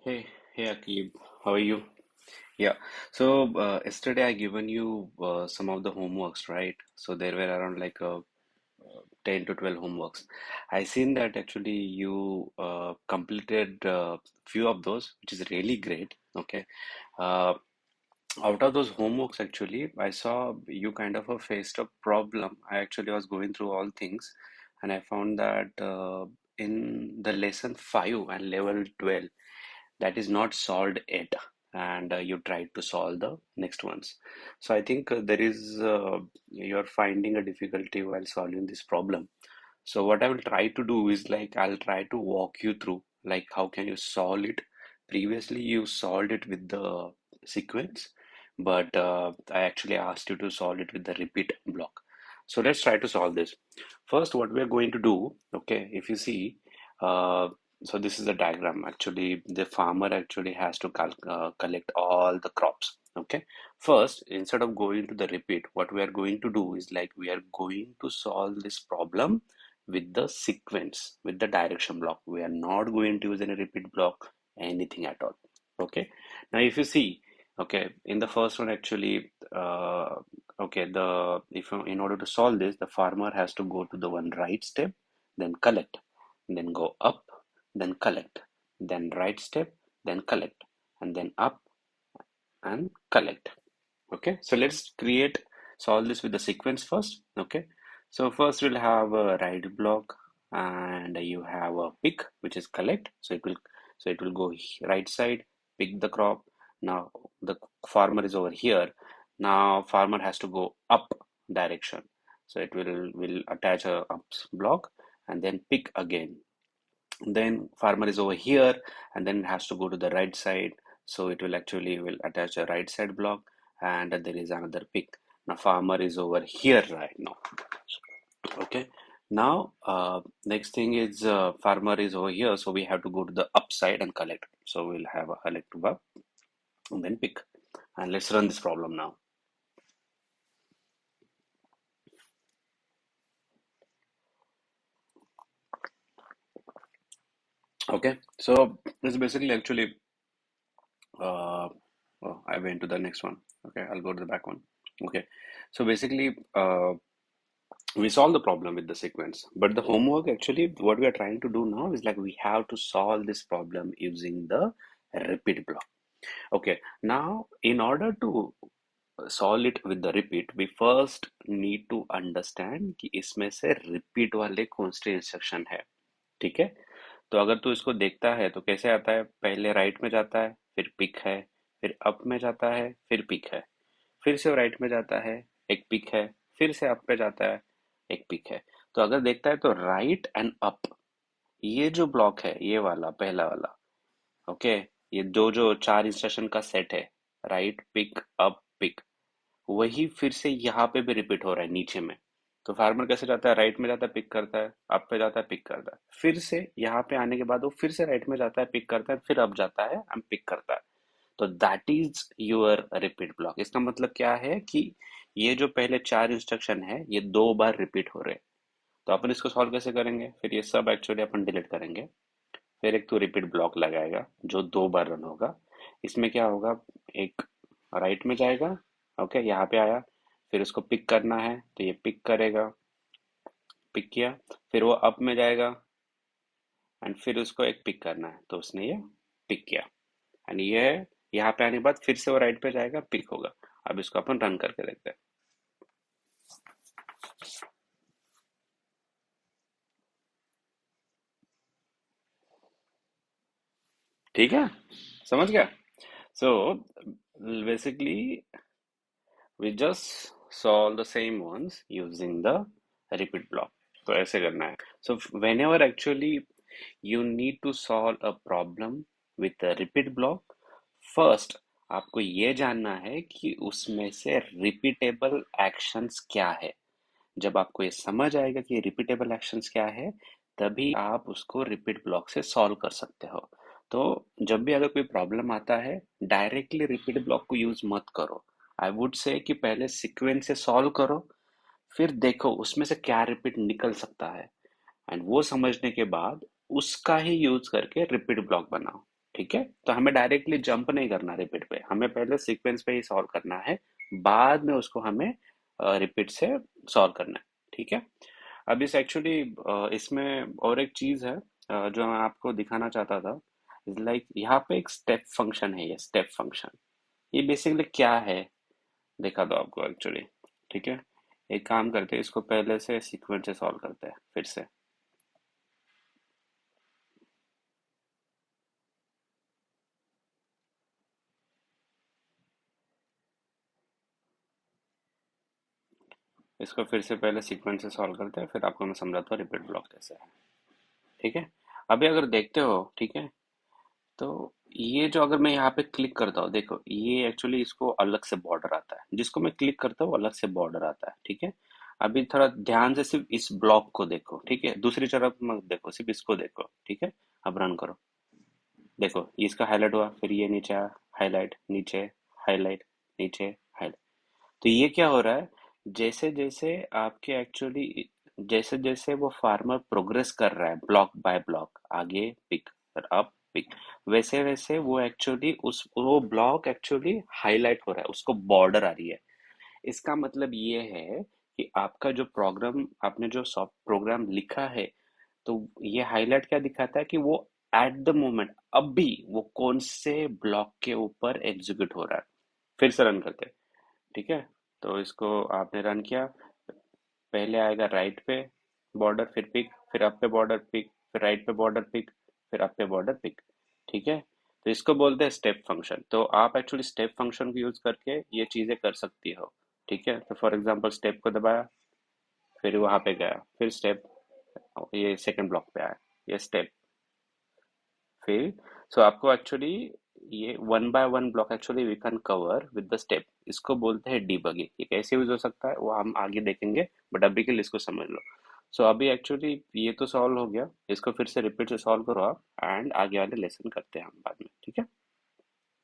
Hey, hey Akib, how are you? Yeah, so yesterday I given you some of the homeworks, right? So there were around 10 to 12 homeworks. I seen that actually you completed few of those, which is really great. Okay. Uh, Out of those homeworks, actually, I saw you kind of faced a problem. I actually was going through all things, and I found that in the lesson 5 and level 12, that is not solved yet, and you tried to solve the next ones. So I think there is you're finding a difficulty while solving this problem. So what I will try to do is like I'll try to walk you through like how can you solve it. Previously you solved it with the sequence, but I actually asked you to solve it with the repeat block. So let's try to solve this. First, what we are going to do, okay, if you see, uh, so this is a diagram. Actually, the farmer actually has to collect all the crops. Okay. First, instead of going to the repeat, what we are going to do is like we are going to solve this problem with the sequence, with the direction block. We are not going to use any repeat block, anything at all. Okay. Now, if you see, okay, in the first one, actually, okay, if in order to solve this, the farmer has to go to the one right step, then collect, then go up, then collect, then right step, then collect, and then up and collect. Okay, so let's solve this with the sequence first. Okay, so first we'll have a right block, and you have a pick, which is collect. So it will go right side, pick the crop. Now the farmer is over here. Now farmer has to go up direction. So it will attach a up block and then pick again. Then farmer is over here and then it has to go to the right side, so it will actually will attach a right side block, and there is another pick. Now farmer is over here right now. Okay, now next thing is farmer is over here, so we have to go to the upside and collect. So we'll have a collect to up and then pick, and let's run this problem now. Okay, so this basically actually uh, oh, I went to the next one. Okay, I'll go to the back one. Okay, so basically we solve the problem with the sequence, but the homework actually what we are trying to do now is like we have to solve this problem using the repeat block. Okay, now in order to solve it with the repeat, we first need to understand कि इसमें से repeat वाले कौन से instruction है. ठीक है, तो अगर तू इसको देखता है तो कैसे आता है, पहले राइट में जाता है, फिर पिक है, फिर अप में जाता है, फिर पिक है, फिर से राइट में जाता है, एक पिक है, फिर से अप पे जाता है, एक पिक है. तो अगर देखता है तो राइट एंड अप, ये जो ब्लॉक है, ये वाला पहला वाला, ओके, ये दो जो चार इंस्ट्रक्शन का सेट है, राइट पिक अप पिक, वही फिर से यहाँ पे भी रिपीट हो रहा है नीचे में. तो फार्मर कैसे जाता है, राइट में जाता है, पिक करता है, अप पे जाता है, पिक करता है, फिर से यहाँ पे आने के बाद वो फिर से राइट में जाता है, पिक करता है, फिर अप जाता है एंड पिक करता है. तो that is your repeat block. इसका मतलब क्या है कि ये जो पहले चार इंस्ट्रक्शन है ये दो बार रिपीट हो रहे हैं. तो अपन इसको सॉल्व कैसे करेंगे, फिर ये सब एक्चुअली अपन डिलीट करेंगे, फिर एक तो रिपीट ब्लॉक लगाएगा जो दो बार रन होगा. इसमें क्या होगा, एक राइट में जाएगा, ओके, यहाँ पे आया, फिर उसको पिक करना है तो ये पिक करेगा, पिक किया, फिर वो अप में जाएगा एंड फिर उसको एक पिक करना है तो उसने ये पिक किया, एंड ये यहाँ पे आने के बाद फिर से वो राइट पे जाएगा, पिक होगा. अब इसको अपन रन करके देखते हैं. ठीक है, समझ गया. So basically we just solve the same ones using the repeat block. तो ऐसे करना है. So whenever actually you need to solve a problem with a repeat block, first आपको ये जानना है कि उसमें से repeatable actions क्या है. जब आपको ये समझ आएगा कि repeatable actions क्या है, तभी आप उसको repeat block से solve कर सकते हो. तो जब भी अगर कोई प्रॉब्लम आता है, डायरेक्टली रिपीट ब्लॉक को यूज मत करो. आई वुड से कि पहले सीक्वेंस से सॉल्व करो, फिर देखो उसमें से क्या रिपीट निकल सकता है, एंड वो समझने के बाद उसका ही यूज करके रिपीट ब्लॉक बनाओ. ठीक है, तो हमें डायरेक्टली जंप नहीं करना रिपीट पे, हमें पहले सीक्वेंस पे ही सॉल्व करना है, बाद में उसको हमें रिपीट से सॉल्व करना है। ठीक है। अब इस एक्चुअली इसमें और एक चीज है जो मैं आपको दिखाना चाहता था। लाइक यहाँ पे एक स्टेप फंक्शन है, ये स्टेप फंक्शन ये बेसिकली क्या है, दिखा दो आपको एक्चुअली। ठीक है, एक काम करते हैं, इसको पहले से सीक्वेंस से सॉल्व करते हैं फिर से। इसको फिर से पहले सीक्वेंस से सॉल्व करते हैं, फिर आपको मैं समझाता हूँ रिपीट ब्लॉक कैसे है। ठीक है, अभी अगर देखते हो, ठीक है, तो ये जो अगर मैं यहाँ पे क्लिक करता हूँ, देखो ये एक्चुअली इसको अलग से बॉर्डर आता है, जिसको मैं क्लिक करता हूँ अलग से बॉर्डर आता है। ठीक है, अभी थोड़ा ध्यान से सिर्फ इस ब्लॉक को देखो, ठीक है, दूसरी तरफ मत देखो, सिर्फ इसको देखो। ठीक है, अब रन करो, देखो ये इसका हाईलाइट हुआ, फिर ये नीचे आया, हाईलाइट, नीचे, हाईलाइट, नीचे, हाईलाइट। तो ये क्या हो रहा है, जैसे जैसे आपके एक्चुअली जैसे जैसे वो फार्मर प्रोग्रेस कर रहा है ब्लॉक बाय ब्लॉक, आगे पिक फिर अप पिक, वैसे वैसे वो एक्चुअली उस वो ब्लॉक एक्चुअली हाईलाइट हो रहा है, उसको बॉर्डर आ रही है। इसका मतलब ये है कि आपका जो प्रोग्राम, आपने जो सॉफ्ट प्रोग्राम लिखा है, तो ये हाईलाइट क्या दिखाता है कि वो एट द मोमेंट अभी वो कौन से ब्लॉक के ऊपर एग्जीक्यूट हो रहा है। फिर से रन करते हैं। ठीक है, तो इसको आपने रन किया, पहले आएगा राइट पे बॉर्डर, फिर पिक, फिर अप पे बॉर्डर पिक, फिर राइट पे बॉर्डर पिक, फिर अप पे बॉर्डर पिक। ठीक है, तो इसको बोलते हैं स्टेप फंक्शन। तो आप एक्चुअली स्टेप फंक्शन को यूज करके ये चीजें कर सकती हो। ठीक है, तो फॉर एग्जांपल स्टेप को दबाया, फिर वहां पे गया, फिर स्टेप, ये सेकंड ब्लॉक पे आया, ये स्टेप, फिर सो आपको एक्चुअली ये one by one block actually we can cover with the step. इसको बोलते हैं डीबगिंग। ये कैसे यूज हो सकता है वो हम आगे देखेंगे, बट अभी के लिए इसको समझ लो। सो अभी एक्चुअली ये तो सॉल्व हो गया, इसको फिर से रिपीट से सॉल्व करो आप, एंड आगे वाले लेसन करते हैं हम बाद में। ठीक है।